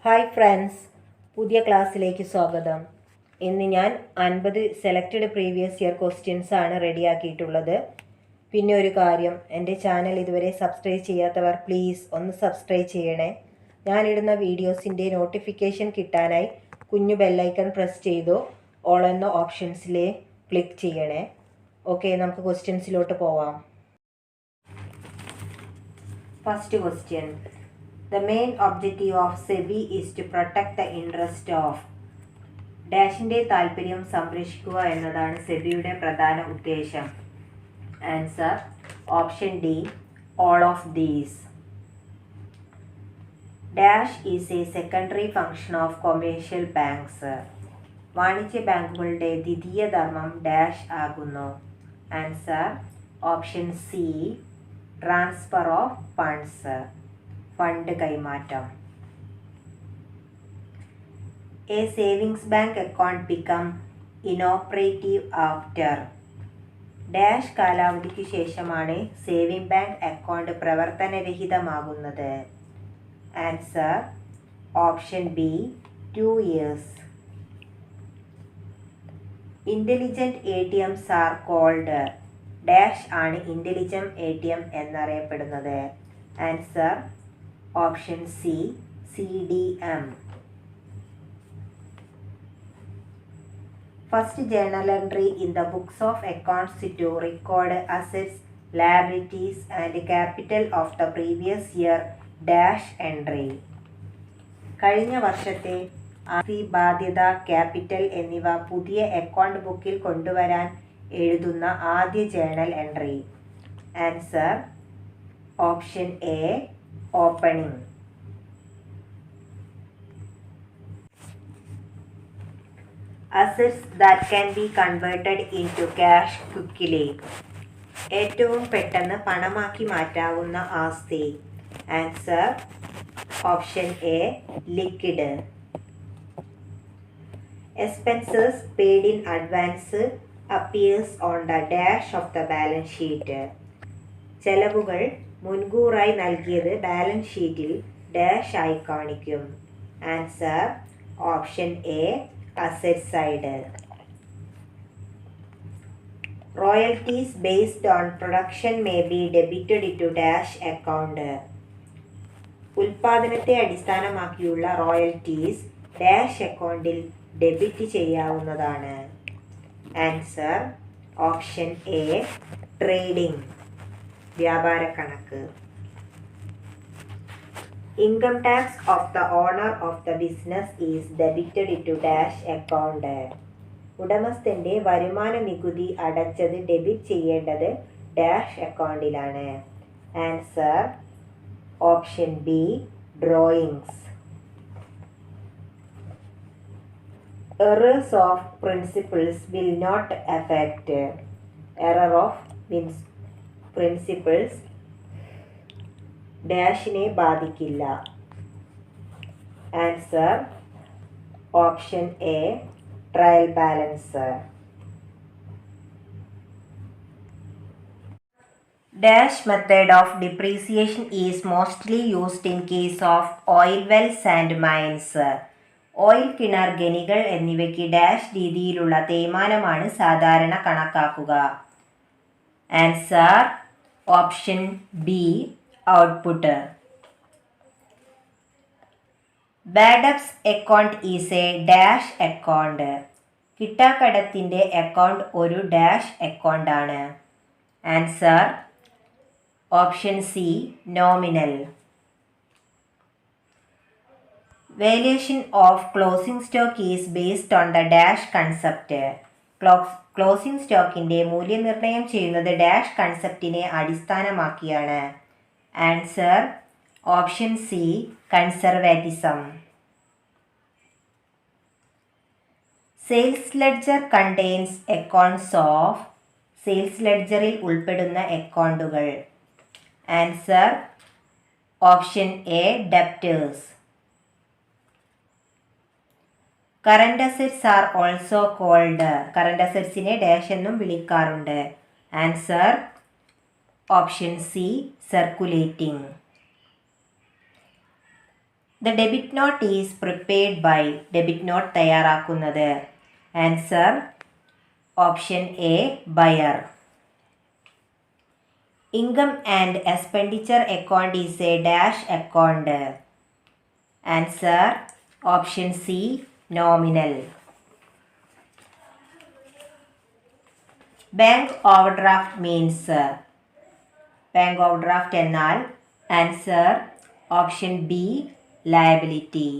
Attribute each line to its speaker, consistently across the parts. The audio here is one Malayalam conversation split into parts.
Speaker 1: ഹായ് ഫ്രണ്ട്സ്, പുതിയ ക്ലാസ്സിലേക്ക് സ്വാഗതം. ഇന്ന് ഞാൻ 50 സെലക്റ്റഡ് പ്രീവിയസ് ഇയർ ക്വസ്റ്റ്യൻസ് ആണ് റെഡിയാക്കിയിട്ടുള്ളത്. പിന്നെ ഒരു കാര്യം, എൻ്റെ ചാനൽ ഇതുവരെ സബ്സ്ക്രൈബ് ചെയ്യാത്തവർ പ്ലീസ് ഒന്ന് സബ്സ്ക്രൈബ് ചെയ്യണേ. ഞാനിടുന്ന വീഡിയോസിൻ്റെ നോട്ടിഫിക്കേഷൻ കിട്ടാനായി കുഞ്ഞു ബെല്ലൈക്കൺ പ്രസ് ചെയ്തോ ഓൾ എന്ന ഓപ്ഷൻസിൽ ക്ലിക്ക് ചെയ്യണേ. ഓക്കെ, നമുക്ക് ക്വസ്റ്റ്യൻസിലോട്ട് പോവാം. First question. The main objective of SEBI is to protect the interest of ഡാഷിൻ്റെ താൽപ്പര്യം സംരക്ഷിക്കുക എന്നതാണ് സെബിയുടെ പ്രധാന ഉദ്ദേശം. Answer option D, all of these. Dash is a secondary function of commercial banks. വാണിജ്യ ബാങ്കുകളുടെ ദ്വിതീയ ധർമ്മം ഡാഷ് ആകുന്നു. Answer option C, transfer of funds, fund കൈമാറ്റം. A savings bank account become inoperative after dash കാലാവധിക്ക് ശേഷമാണ് സേവിംഗ് ബാങ്ക് അക്കൗണ്ട് പ്രവർത്തനരഹിതമാകുന്നത്. Answer option B, 2 years. Intelligent ATMs are called dash ആണ് ഇൻ്റലിജൻറ്റ് ATM എന്നറിയപ്പെടുന്നത്. Answer option C, CDM. First journal entry in the books of accounts to record assets, liabilities and capital of the previous year dash entry. കഴിഞ്ഞ വർഷത്തെ ആസ്തി, ബാധ്യത, ക്യാപിറ്റൽ എന്നിവ പുതിയ അക്കൗണ്ട് ബുക്കിൽ കൊണ്ടുവരാൻ എഴുതുന്ന ആദ്യ journal entry. Answer option A, opening. Assets that can be converted into cash quickly. ഏറ്റവും പെട്ടെന്ന് പണമാക്കി മാറ്റാവുന്ന ആസ്തി. Answer option A, liquid. Expenses paid in advance appears on the dash of the balance sheet. ചെലവുകൾ മുൻകൂറായി നൽകിയത് ബാലൻസ് ഷീറ്റിൽ ഡാഷ് ആയി കാണിക്കും. Answer option A, asset side. Royalties based on production may be debited to dash account. ഉൽപാദനത്തെ അടിസ്ഥാനമാക്കിയുള്ള റോയൽറ്റീസ് ഡാഷ് അക്കൗണ്ടിൽ ഡെബിറ്റ് ചെയ്യാവുന്നതാണ്. ആൻസർ ഓപ്ഷൻ എ, ട്രേഡിംഗ്, വ്യാപാര കണക്ക്. Income tax of the owner of the business is debited to dash account. ഉടമസ്ഥന്റെ വരുമാന നികുതി അടച്ചത് ഡെബിറ്റ് ചെയ്യേണ്ടത് ഡാഷ് അക്കൗണ്ടിലാണ്. Answer option B, drawings. Errors of principles will not affect. Error of principles ഡാഷിനെ ബാധിക്കില്ല. Answer option A, trial balance. Dash method of depreciation is mostly used in case of oil wells and mines. Oil കിണർ, ഖനികൾ എന്നിവയ്ക്ക് ഡാഷ് രീതിയിലുള്ള തേയ്മാനമാണ് സാധാരണ കണക്കാക്കുക. Answer option B, output. Bad debts account is a dash account. കിട്ടാക്കടത്തിൻ്റെ അക്കൗണ്ട് ഒരു ഡാഷ് അക്കൗണ്ട് ആണ്. Answer option C, nominal. Valuation of closing stock is based on the dash concept. Closing സ്റ്റോക്കിൻ്റെ മൂല്യനിർണ്ണയം ചെയ്യുന്നത് ഡാഷ് കൺസെപ്റ്റിനെ അടിസ്ഥാനമാക്കിയാണ്. Answer option C, conservatism. Sales ledger contains accounts of. Sales ലെഡ്ജറിൽ ഉൾപ്പെടുന്ന അക്കൗണ്ടുകൾ. Answer option A, debtors. Current assets R also called. Current അസറ്റ്സിനെ ഡാഷ് എന്നും വിളിക്കാറുണ്ട്. Answer option C, circulating. The debit note is prepared by. Debit note തയ്യാറാക്കുന്നത്. Answer option A buyer. Income and expenditure account is a dash account. Answer option C nominal. Bank overdraft means. Bank overdraft എന്നാൽ. Answer option B liability.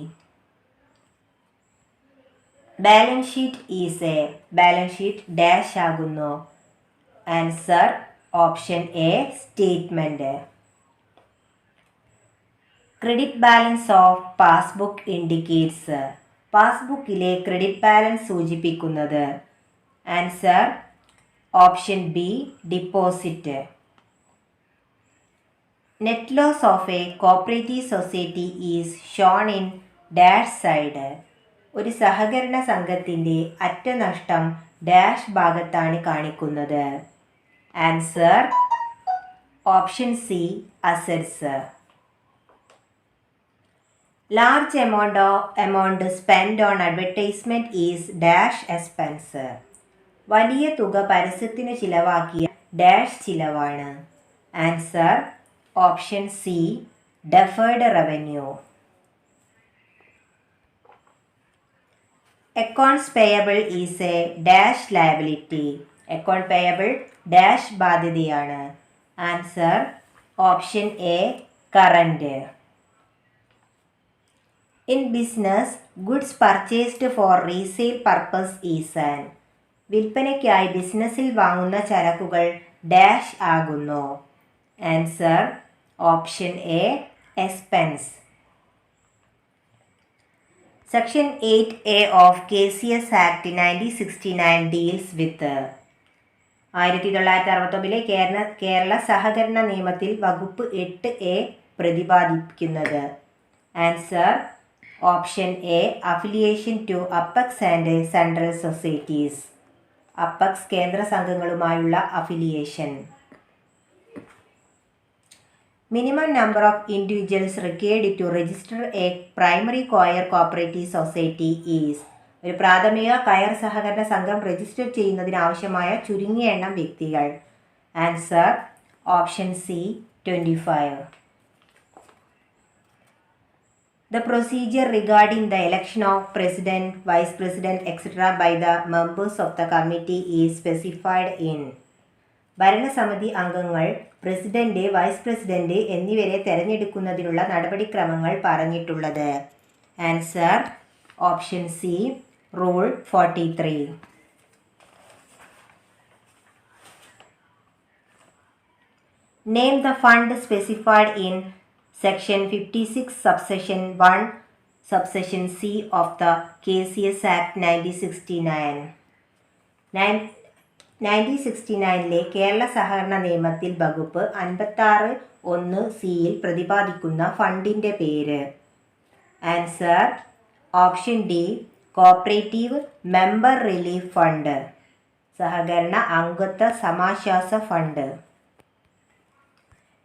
Speaker 1: Balance sheet is a. Balance sheet dash ആകുന്നു. Answer option A statement. Credit balance of passbook indicates. പാസ്ബുക്കിലെ ക്രെഡിറ്റ് ബാലൻസ് സൂചിപ്പിക്കുന്നത്. Answer option B deposit. Net loss of a cooperative society is shown in dash side. ഒരു സഹകരണ സംഘത്തിൻ്റെ അറ്റനഷ്ടം ഡാഷ് ഭാഗത്താണ് കാണിക്കുന്നത്. Answer option C assets. Large amount spend on advertisement is dash expense. വലിയ തുക പരസ്യത്തിന് ചിലവാക്കിയ ഡാഷ് ചിലവാണ്. Answer option C deferred revenue. Accounts payable is a dash liability. Account payable dash ബാധ്യതയാണ്. Answer option A current. In business goods purchased for resale purpose is an. വിൽപ്പനയ്ക്കായി ബിസിനസ്സിൽ വാങ്ങുന്ന ചരക്കുകൾ ഡാഷ് ആകുന്നു. Answer option A expense. Section 8A of KCS act 1969 deals with. 1969 Kerala സഹകരണ നിയമത്തിൽ വകുപ്പ് 8A പ്രതിപാദിക്കുന്നത്. Answer option A affiliation to apex and central societies. Apex കേന്ദ്ര സംഘങ്ങളുമായുള്ള affiliation. Minimum number of individuals required to register a primary coir cooperative society is. ഒരു പ്രാഥമിക കയർ സഹകരണ സംഘം രജിസ്റ്റർ ചെയ്യുന്നതിന് ആവശ്യമായ ചുരുങ്ങിയ എണ്ണം വ്യക്തികൾ. Answer option C 25. The procedure regarding the election of president, vice president, etc. by the members of the committee is specified in. ഭരണസമിതി അംഗങ്ങൾ പ്രസിഡന്റ്, വൈസ് പ്രസിഡന്റ് എന്നിവരെ തെരഞ്ഞെടുക്കുന്നതിനുള്ള നടപടിക്രമങ്ങൾ പറഞ്ഞിട്ടുള്ളത്. Answer option C rule 43. Name the fund specified in Section 56 subsection 1 subsection C of the KCS Act 1969. 1969 Kerala സഹകരണ നിയമത്തിൽ വകുപ്പ് 56(1)(c)യിൽ പ്രതിപാദിക്കുന്ന ഫണ്ടിൻ്റെ പേര്. Answer option D cooperative member relief fund. സഹകരണ അംഗത്വ സമാശ്വാസ fund.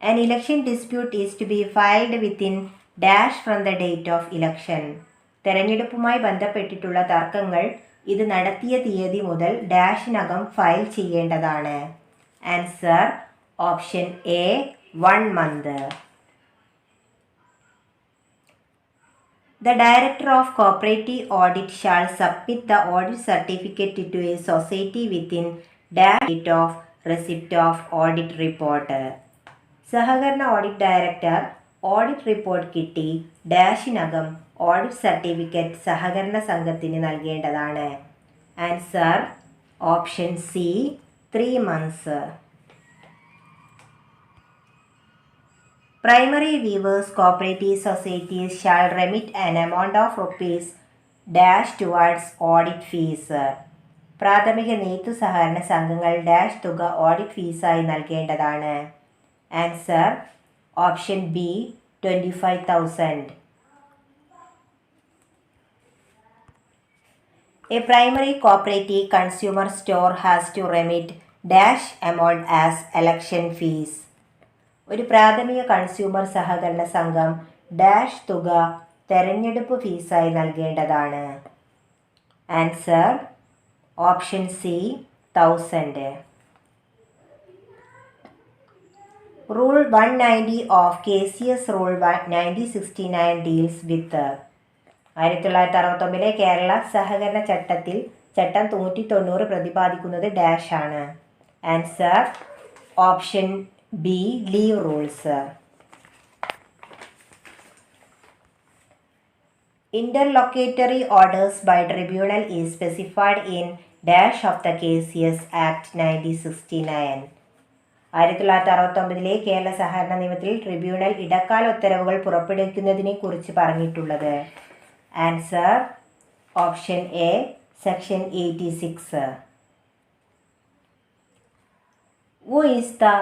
Speaker 1: An election dispute is to be filed within dash from the date of election. തെരഞ്ഞെടുപ്പുമായി ബന്ധപ്പെട്ടിട്ടുള്ള തർക്കങ്ങൾ ഇത് നടത്തിയ തീയതി മുതൽ ഡാഷിനകം ഫയൽ ചെയ്യേണ്ടതാണ്. Answer option A 1 month. The director of cooperative audit shall submit the audit certificate to a society within dash date of receipt of audit report. സഹകരണ ഓഡിറ്റ് ഡയറക്ടർ ഓഡിറ്റ് റിപ്പോർട്ട് കിട്ടി ഡാഷിനകം ഓഡിറ്റ് സർട്ടിഫിക്കറ്റ് സഹകരണ സംഘത്തിന് നൽകേണ്ടതാണ്. Answer option C 3 months. Primary weavers cooperative societies shall remit an amount of rupees dash towards audit fees. പ്രാഥമിക നെയ്ത്തു സഹകരണ സംഘങ്ങൾ ഡാഷ് തുക ഓഡിറ്റ് ഫീസായി നൽകേണ്ടതാണ്. Answer option B 25,000. A primary cooperative consumer store has to remit dash amount as election fees. ഒരു പ്രാഥമിക കൺസ്യൂമർ സഹകരണ സംഘം ഡാഷ് തുക തെരഞ്ഞെടുപ്പ് ഫീസായി നൽകേണ്ടതാണ്? Answer option C 1000. Rule 190 of KCS rule 1969 deals with. 1969 Kerala സഹകരണ ചട്ടത്തിൽ ചട്ടം 190 പ്രതിപാദിക്കുന്നത് ഡാഷ് ആണ്? Answer option B leave rules. Interlocutory orders by tribunal is specified in dash of the KCS Act 1969. 1969 Kerala സഹകരണ നിയമത്തിൽ ട്രിബ്യൂണൽ ഇടക്കാല ഉത്തരവുകൾ പുറപ്പെടുവിക്കുന്നതിനെ കുറിച്ച് പറഞ്ഞിട്ടുള്ളത്? Answer option A section 86. Who is the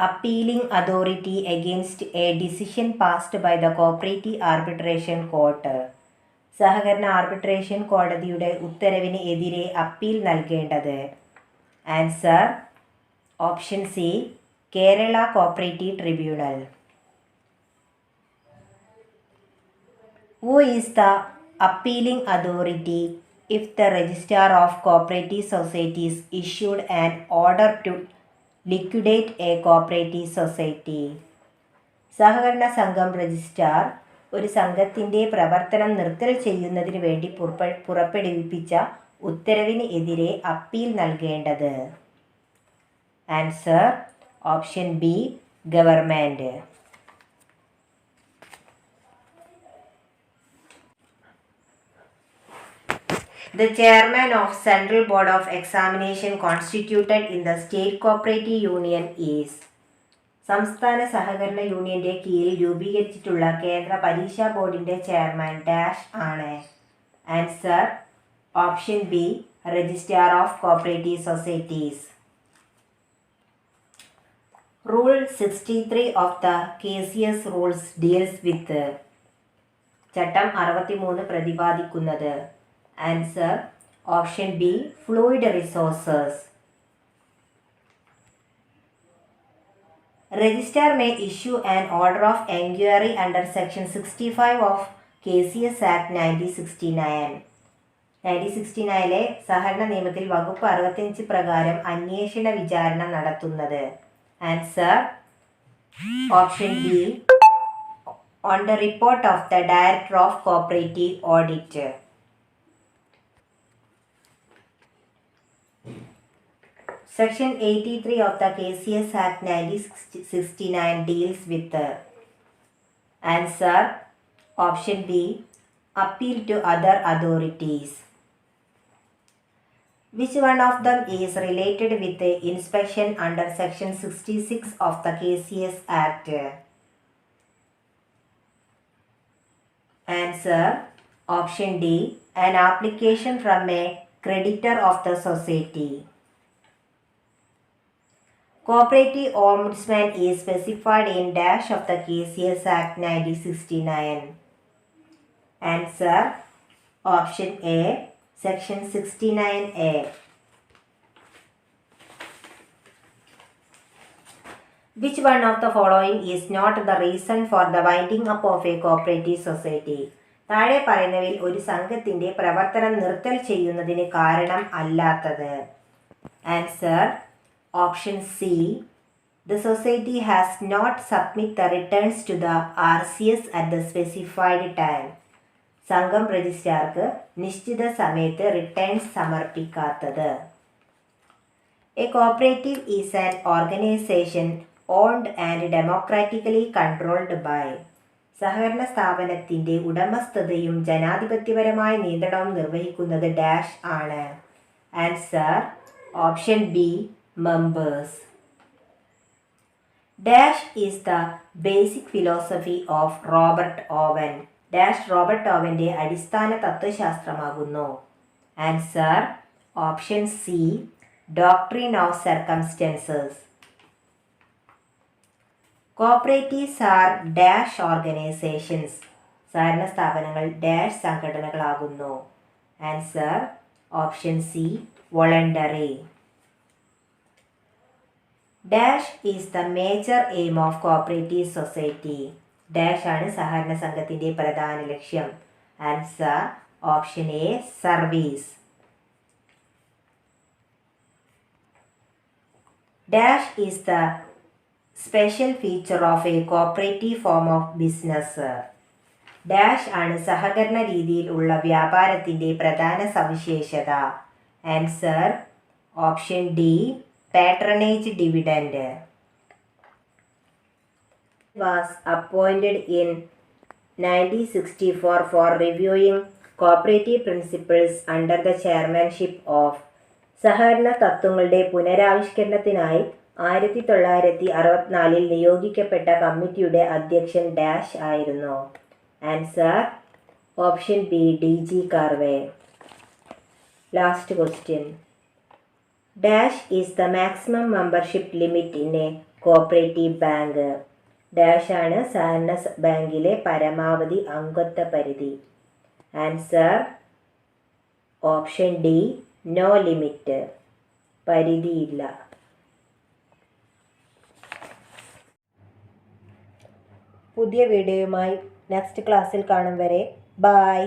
Speaker 1: appealing authority against a decision passed by the Cooperative Arbitration Court? സഹകരണ ആർബിട്രേഷൻ കോടതിയുടെ ഉത്തരവിന് എതിരെ അപ്പീൽ നൽകേണ്ടത്? Answer option C Kerala cooperative tribunal. Who is the appealing authority if the Registrar of Cooperative Societies issued an order to liquidate a cooperative society? സഹകരണ സംഘം രജിസ്ട്രാർ ഒരു സംഘത്തിൻ്റെ പ്രവർത്തനം നിർത്തൽ ചെയ്യുന്നതിന് വേണ്ടി പുറപ്പെടുവിപ്പിച്ച ഉത്തരവിന് എതിരെ അപ്പീൽ നൽകേണ്ടത്? Answer option B government. The chairman of Central Board of Examination constituted in the State Cooperative Union is. സംസ്ഥാന സഹകരണ യൂണിയന്റെ കീഴിൽ രൂപീകരിച്ചിട്ടുള്ള കേന്ദ്ര പരീക്ഷാ ബോർഡിന്റെ ചെയർമാൻ ഡാഷ് ആണ്? Answer option B registrar of cooperative societies. Rule 63 of the KCS rules deals with. ചട്ടം 63 പ്രതിപാദിക്കുന്നത്? Answer option B fluid resources. Registrar may issue an order of inquiry under Section 65 of KCS Act 1969. 1969 സഹകരണ നിയമത്തിൽ വകുപ്പ് 65 പ്രകാരം അന്വേഷണ വിചാരണ നടത്തുന്നത്? Answer option B on the report of the director of cooperative audit. Section 83 of the KCS Act 1969 deals with. Answer option B appeal to other authorities. Which one of them is related with the inspection under Section 66 of the KCS Act? Answer option D an application from a creditor of the society. Cooperative Ombudsman is specified in dash of the KCS Act 1969. Answer option A section 69A. Which one of the following is not the reason for the winding up of a cooperative society? താഴെ പറയുന്നവയിൽ ഒരു സംഘത്തിന്റെ പ്രവർത്തനം നിർത്തൽ ചെയ്യുന്നതിന് കാരണം അല്ലാത്തത്? Answer Option C. The society has not submit the returns to the RCS at the specified time. സംഘം രജിസ്ട്രാർക്ക് നിശ്ചിത സമയത്ത് returns സമർപ്പിക്കാത്തത്. A cooperative is an organization owned and democratically controlled by. സഹകരണ സ്ഥാപനത്തിന്റെ ഉടമസ്ഥതയും ജനാധിപത്യപരമായ നിയന്ത്രണവും നിർവഹിക്കുന്നത് ഡാഷ് ആണ്? Answer option B members. Dash is the basic philosophy of Robert Owen. Dash Robert ഓവന്റെ അടിസ്ഥാന തത്വശാസ്ത്രമാകുന്നു? Answer option C doctrine of circumstances. Cooperatives are dash organisations. സഹകരണ സ്ഥാപനങ്ങൾ ഡാഷ് സംഘടനകളാകുന്നു? Answer option C voluntary. Dash is the major aim of cooperative society. Dash ആണ് സഹകരണ സംഘത്തിൻ്റെ പ്രധാന ലക്ഷ്യം. Answer option A service. Dash is the special feature of a cooperative form of business. Dash ആണ് സഹകരണ രീതിയിൽ ഉള്ള വ്യാപാരത്തിൻ്റെ പ്രധാന സവിശേഷത. Answer option D patronage dividend. Was appointed in 1964 for reviewing cooperative principles under the chairmanship of. സഹകരണ തത്വങ്ങളുടെ പുനരാവിഷ്കരണത്തിനായി 1964 നിയോഗിക്കപ്പെട്ട കമ്മിറ്റിയുടെ അധ്യക്ഷൻ ഡാഷ് ആയിരുന്നു. Answer option B DG Karve. Last question. Dash is the maximum membership limit in a cooperative bank. Dash ആണ് സഹകരണ ബാങ്കിലെ പരമാവധി അംഗത്വ പരിധി. Answer option D no limit. പരിധിയില്ല. പുതിയ വീഡിയോയുമായി നെക്സ്റ്റ് ക്ലാസ്സിൽ കാണും വരെ ബൈ.